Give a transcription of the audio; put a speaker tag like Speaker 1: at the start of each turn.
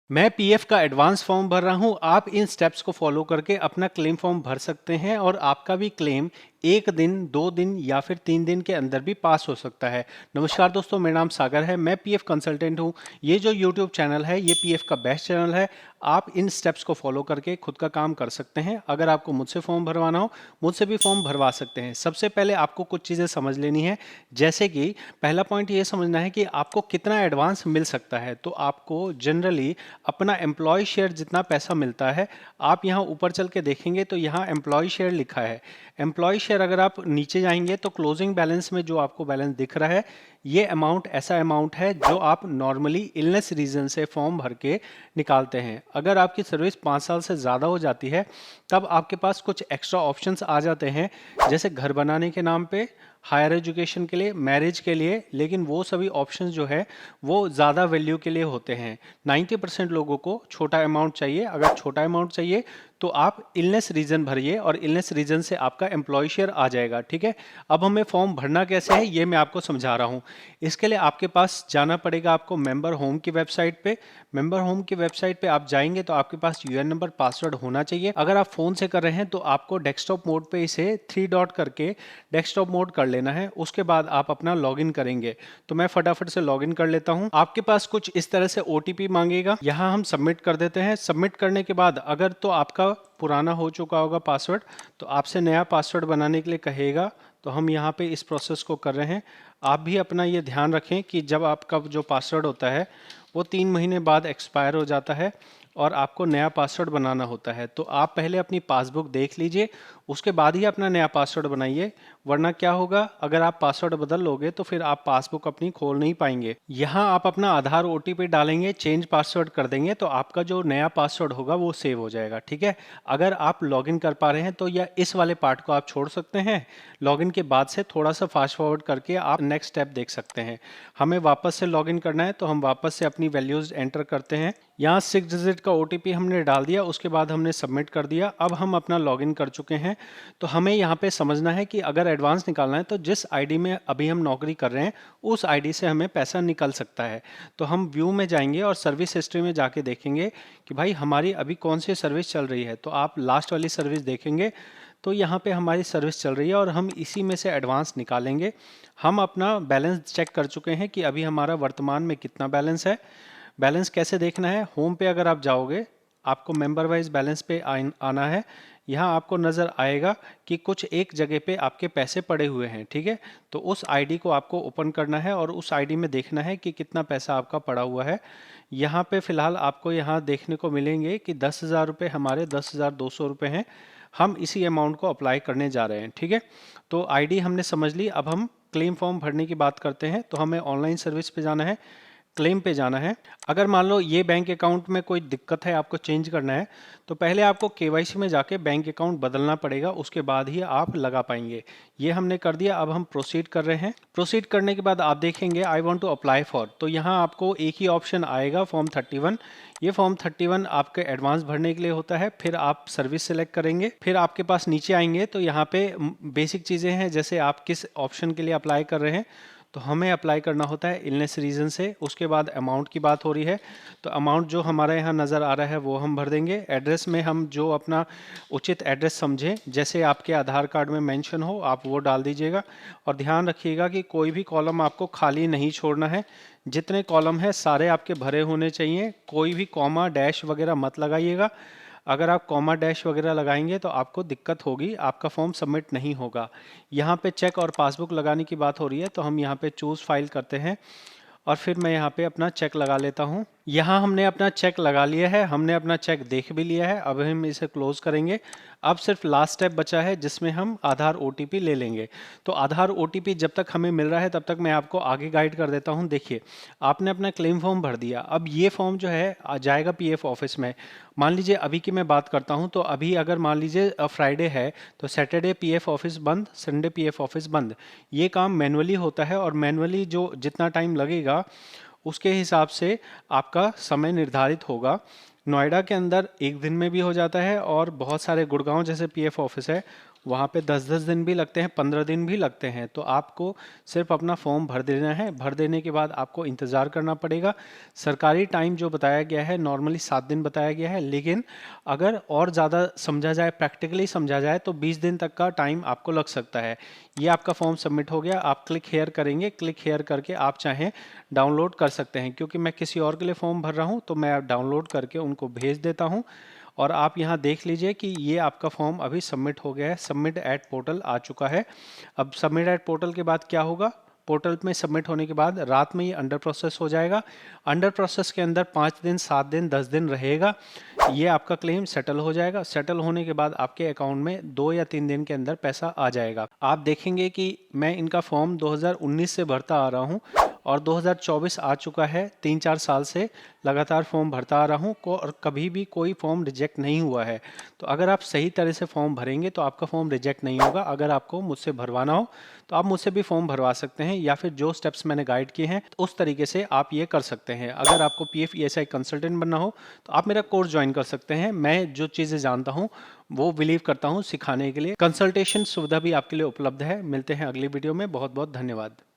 Speaker 1: मैं पीएफ का advance form भर रहा हूं। आप इन स्टेप्स को फॉलो करके अपना क्लेम फॉर्म भर सकते हैं और आपका भी क्लेम 1 दिन, 2 दिन या फिर 3 दिन के अंदर भी पास हो सकता है। नमस्कार दोस्तों, मेरा नाम सागर है। मैं पीएफ कंसल्टेंट हूं। ये जो यूट्यूब चैनल है ये पीएफ का बेस्ट चैनल है। आप इन स्टेप्स को फॉलो करके खुद का काम कर सकते हैं। अगर आपको मुझसे फॉर्म भरवाना हो, मुझसे भी फॉर्म भरवा सकते हैं। सबसे पहले आपको कुछ चीज़ें समझ लेनी है, जैसे कि पहला पॉइंट ये समझना है कि आपको कितना एडवांस मिल सकता है। तो आपको जनरली अपना एम्प्लॉय शेयर जितना पैसा मिलता है, आप यहाँ ऊपर चल के देखेंगे तो यहाँ एम्प्लॉय शेयर लिखा है। एम्प्लॉय शेयर अगर आप नीचे जाएंगे तो क्लोजिंग बैलेंस में जो आपको बैलेंस दिख रहा है, ये अमाउंट ऐसा अमाउंट है जो आप नॉर्मली इलनेस रीजन से फॉर्म भर के निकालते हैं। अगर आपकी सर्विस 5 साल से ज़्यादा हो जाती है तब आपके पास कुछ एक्स्ट्रा ऑप्शंस आ जाते हैं, जैसे घर बनाने के नाम पे, हायर एजुकेशन के लिए, मैरिज के लिए। लेकिन वो सभी ऑप्शंस जो है वो ज़्यादा वैल्यू के लिए होते हैं। 90% लोगों को छोटा अमाउंट चाहिए। अगर छोटा अमाउंट चाहिए तो आप इलनेस रीजन भरिए और इलनेस रीजन से आपका एम्प्लॉय शेयर आ जाएगा। ठीक है। अब हमें फॉर्म भरना कैसे है ये मैं आपको समझा रहा हूँ। इसके लिए आपके पास जाना पड़ेगा आपको मेंबर होम की वेबसाइट पे। मेंबर होम की वेबसाइट पे आप जाएंगे तो आपके पास यूएन नंबर, पासवर्ड होना चाहिए। अगर आप फोन से कर रहे हैं तो आपको डेस्कटॉप मोड पे इसे 3 डॉट करके डेस्कटॉप मोड कर लेना है। उसके बाद आप अपना लॉगिन करेंगे। तो मैं फटाफट से लॉगिन कर लेता हूं। आपके पास कुछ इस तरह से ओटीपी मांगेगा, यहां हम सबमिट कर देते हैं। सबमिट करने के बाद अगर तो आपका पुराना हो चुका होगा पासवर्ड, तो आपसे नया पासवर्ड बनाने के लिए कहेगा। तो हम यहाँ पे इस प्रोसेस को कर रहे हैं। आप भी अपना ये ध्यान रखें कि जब आपका जो पासवर्ड होता है वो 3 महीने बाद एक्सपायर हो जाता है और आपको नया पासवर्ड बनाना होता है। तो आप पहले अपनी पासबुक देख लीजिए, उसके बाद ही अपना नया पासवर्ड बनाइए। वरना क्या होगा, अगर आप पासवर्ड बदल लोगे तो फिर आप पासबुक अपनी खोल नहीं पाएंगे। यहाँ आप अपना आधार ओटीपी डालेंगे, चेंज पासवर्ड कर देंगे तो आपका जो नया पासवर्ड होगा वो सेव हो जाएगा। ठीक है। अगर आप लॉगिन कर पा रहे हैं तो या इस वाले पार्ट को आप छोड़ सकते हैं। लॉगिन के बाद से थोड़ा सा फास्ट फॉरवर्ड करके आप नेक्स्ट स्टेप देख सकते हैं। हमें वापस से लॉगिन करना है तो हम वापस से अपनी वैल्यूज एंटर करते हैं। यहाँ 6 डिजिट का ओटीपी हमने डाल दिया, उसके बाद हमने सबमिट कर दिया। अब हम अपना लॉगिन कर चुके हैं। तो हमें यहाँ पे समझना है कि अगर एडवांस निकालना है तो जिस आईडी में अभी हम नौकरी कर रहे हैं उस आईडी से हमें पैसा निकल सकता है। तो हम व्यू में जाएंगे और सर्विस हिस्ट्री में जाके देखेंगे कि भाई हमारी अभी कौन सी सर्विस चल रही है। तो आप लास्ट वाली सर्विस देखेंगे तो यहाँ पे हमारी सर्विस चल रही है और हम इसी में से एडवांस निकालेंगे। हम अपना बैलेंस चेक कर चुके हैं कि अभी हमारा वर्तमान में कितना बैलेंस है। बैलेंस कैसे देखना है, होम पे अगर आप जाओगे आपको मेंबर वाइज बैलेंस पे आना है। यहाँ आपको नज़र आएगा कि कुछ एक जगह पे आपके पैसे पड़े हुए हैं। ठीक है। तो उस आईडी को आपको ओपन करना है और उस आईडी में देखना है कि कितना पैसा आपका पड़ा हुआ है। यहाँ पे फिलहाल आपको यहाँ देखने को मिलेंगे कि 10,000 रुपये हमारे 10,200 रुपये हैं। हम इसी अमाउंट को अप्लाई करने जा रहे हैं। ठीक है। तो आईडी हमने समझ ली। अब हम क्लेम फॉर्म भरने की बात करते हैं। तो हमें ऑनलाइन सर्विस पे जाना है, क्लेम पे जाना है। अगर मान लो ये बैंक अकाउंट में कोई दिक्कत है, आपको चेंज करना है, तो पहले आपको केवाईसी में जाके बैंक अकाउंट बदलना पड़ेगा, उसके बाद ही आप लगा पाएंगे। ये हमने कर दिया। अब हम प्रोसीड कर रहे हैं। प्रोसीड करने के बाद आप देखेंगे I want to apply for. तो यहाँ आपको एक ही ऑप्शन आएगा, फॉर्म 31। ये फॉर्म 31 आपके एडवांस भरने के लिए होता है। फिर आप सर्विस सेलेक्ट करेंगे। फिर आपके पास नीचे आएंगे तो यहाँ पे बेसिक चीज़ें हैं, जैसे आप किस ऑप्शन के लिए अप्लाई कर रहे हैं। तो हमें अप्लाई करना होता है इलनेस रीजन से। उसके बाद अमाउंट की बात हो रही है, तो अमाउंट जो हमारे यहाँ नज़र आ रहा है वो हम भर देंगे। एड्रेस में हम जो अपना उचित एड्रेस समझें, जैसे आपके आधार कार्ड में मेंशन हो, आप वो डाल दीजिएगा। और ध्यान रखिएगा कि कोई भी कॉलम आपको खाली नहीं छोड़ना है। जितने कॉलम है सारे आपके भरे होने चाहिए। कोई भी कॉमा डैश वगैरह मत लगाइएगा। अगर आप कॉमा डैश वगैरह लगाएंगे तो आपको दिक्कत होगी, आपका फॉर्म सबमिट नहीं होगा। यहाँ पे चेक और पासबुक लगाने की बात हो रही है, तो हम यहाँ पे चूज़ फाइल करते हैं और फिर मैं यहाँ पे अपना चेक लगा लेता हूँ। यहाँ हमने अपना चेक लगा लिया है, हमने अपना चेक देख भी लिया है। अब हम इसे क्लोज करेंगे। अब सिर्फ लास्ट स्टेप बचा है जिसमें हम आधार ओटीपी ले लेंगे। तो आधार ओटीपी जब तक हमें मिल रहा है तब तक मैं आपको आगे गाइड कर देता हूँ। देखिए, आपने अपना क्लेम फॉर्म भर दिया। अब ये फॉर्म जो है आ जाएगा पीएफ ऑफिस में। मान लीजिए अभी की मैं बात करता हूँ, तो अभी अगर मान लीजिए फ्राइडे है तो सैटरडे पीएफ ऑफिस बंद, संडे पीएफ ऑफिस बंद। ये काम मैनुअली होता है और मैनुअली जो जितना टाइम लगेगा उसके हिसाब से आपका समय निर्धारित होगा। नोएडा के अंदर एक दिन में भी हो जाता है और बहुत सारे गुड़गांव जैसे पीएफ ऑफिस है वहाँ पे 10-10 दिन भी लगते हैं, 15 दिन भी लगते हैं। तो आपको सिर्फ अपना फॉर्म भर देना है। भर देने के बाद आपको इंतज़ार करना पड़ेगा। सरकारी टाइम जो बताया गया है नॉर्मली 7 दिन बताया गया है, लेकिन अगर और ज़्यादा समझा जाए, प्रैक्टिकली समझा जाए तो 20 दिन तक का टाइम आपको लग सकता है। ये आपका फॉर्म सबमिट हो गया। आप क्लिक हेयर करेंगे, क्लिक हेयर करके आप चाहें डाउनलोड कर सकते हैं। क्योंकि मैं किसी और के लिए फॉर्म भर रहा हूँ तो मैं डाउनलोड करके उनको भेज देता हूँ। और आप यहाँ देख लीजिए कि ये आपका फॉर्म अभी सबमिट हो गया है, सबमिट एट पोर्टल आ चुका है। अब सबमिट एट पोर्टल के बाद क्या होगा, पोर्टल में सबमिट होने के बाद रात में ये अंडर प्रोसेस हो जाएगा। अंडर प्रोसेस के अंदर 5 दिन, 7 दिन, 10 दिन रहेगा। ये आपका क्लेम सेटल हो जाएगा। सेटल होने के बाद आपके अकाउंट में 2 या 3 दिन के अंदर पैसा आ जाएगा। आप देखेंगे कि मैं इनका फॉर्म 2019 से भरता आ रहा हूँ और 2024 आ चुका है। 3-4 साल से लगातार फॉर्म भरता आ रहा हूँ और कभी भी कोई फॉर्म रिजेक्ट नहीं हुआ है। तो अगर आप सही तरह से फॉर्म भरेंगे तो आपका फॉर्म रिजेक्ट नहीं होगा। अगर आपको मुझसे भरवाना हो तो आप मुझसे भी फॉर्म भरवा सकते हैं, या फिर जो स्टेप्स मैंने गाइड किए हैं उस तरीके से आप ये कर सकते हैं। अगर आपको पीएफ ईएसआई कंसल्टेंट बनना हो तो आप मेरा कोर्स ज्वाइन कर सकते हैं। मैं जो चीज़ें जानता हूँ वो बिलीव करता हूँ सिखाने के लिए। कंसल्टेशन सुविधा भी आपके लिए उपलब्ध है। मिलते हैं अगली वीडियो में। बहुत बहुत धन्यवाद।